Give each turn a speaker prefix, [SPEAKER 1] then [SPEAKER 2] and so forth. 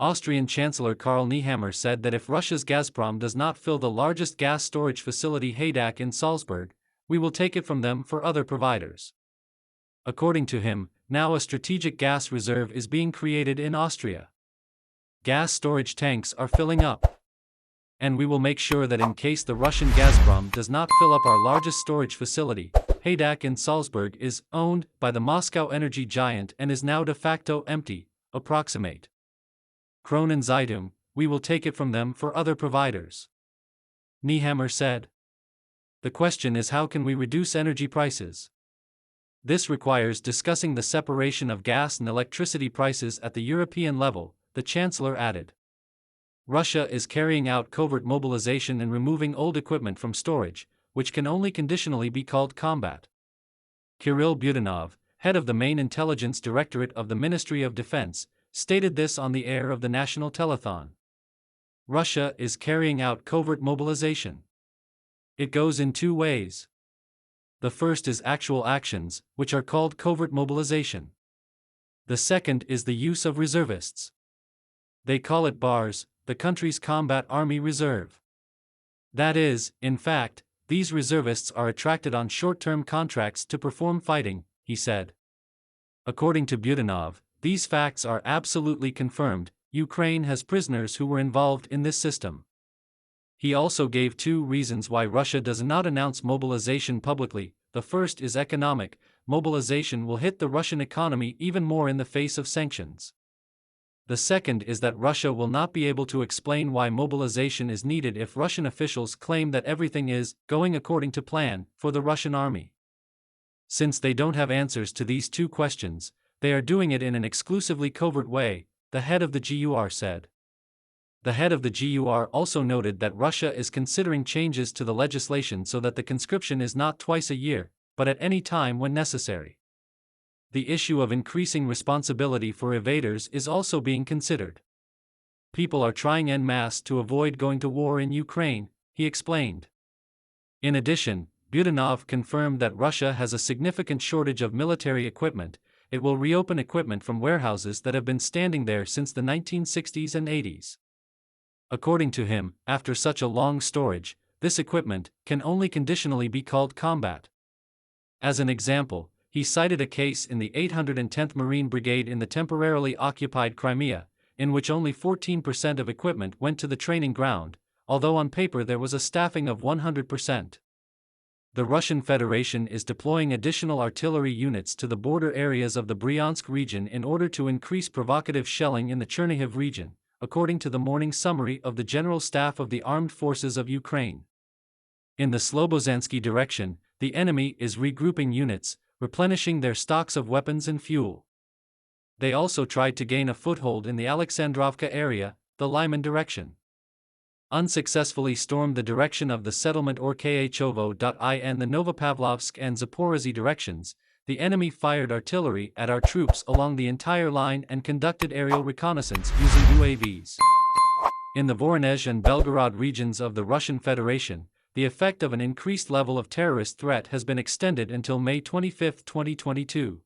[SPEAKER 1] Austrian Chancellor Karl Nehammer said that if Russia's Gazprom does not fill the largest gas storage facility Haidach in Salzburg, we will take it from them for other providers. According to him, now a strategic gas reserve is being created in Austria. Gas storage tanks are filling up. And we will make sure that in case the Russian Gazprom does not fill up our largest storage facility, Haidach in Salzburg is owned by the Moscow energy giant and is now de facto empty, approximate. Kronen Zeitung, we will take it from them for other providers. Nehammer said. The question is, how can we reduce energy prices? This requires discussing the separation of gas and electricity prices at the European level, the Chancellor added. Russia is carrying out covert mobilization and removing old equipment from storage, which can only conditionally be called combat. Kirill Budanov, head of the main intelligence directorate of the Ministry of Defense, stated this on the air of the national telethon. Russia is carrying out covert mobilization. It goes in two ways. The first is actual actions, which are called covert mobilization. The second is the use of reservists. They call it BARS, the country's combat army reserve. That is, in fact, these reservists are attracted on short-term contracts to perform fighting, he said. According to Budanov, these facts are absolutely confirmed. Ukraine has prisoners who were involved in this system. He also gave two reasons why Russia does not announce mobilization publicly. The first is economic. Mobilization will hit the Russian economy even more in the face of sanctions. The second is that Russia will not be able to explain why mobilization is needed if Russian officials claim that everything is going according to plan for the Russian army. Since they don't have answers to these two questions, they are doing it in an exclusively covert way, the head of the GUR said. The head of the GUR also noted that Russia is considering changes to the legislation so that the conscription is not twice a year, but at any time when necessary. The issue of increasing responsibility for evaders is also being considered. People are trying en masse to avoid going to war in Ukraine, he explained. In addition, Budanov confirmed that Russia has a significant shortage of military equipment. It will reopen equipment from warehouses that have been standing there since the 1960s and 80s. According to him, after such a long storage, this equipment can only conditionally be called combat. As an example, he cited a case in the 810th Marine Brigade in the temporarily occupied Crimea, in which only 14% of equipment went to the training ground, although on paper there was a staffing of 100%. The Russian Federation is deploying additional artillery units to the border areas of the Bryansk region in order to increase provocative shelling in the Chernihiv region, according to the morning summary of the General Staff of the Armed Forces of Ukraine. In the Slobozansky direction, the enemy is regrouping units, replenishing their stocks of weapons and fuel. They also tried to gain a foothold in the Alexandrovka area, the Lyman direction. Unsuccessfully stormed the direction of the settlement Orkhachovo.I and the Novopavlovsk and Zaporozhye directions. The enemy fired artillery at our troops along the entire line and conducted aerial reconnaissance using UAVs. In the Voronezh and Belgorod regions of the Russian Federation, the effect of an increased level of terrorist threat has been extended until May 25, 2022.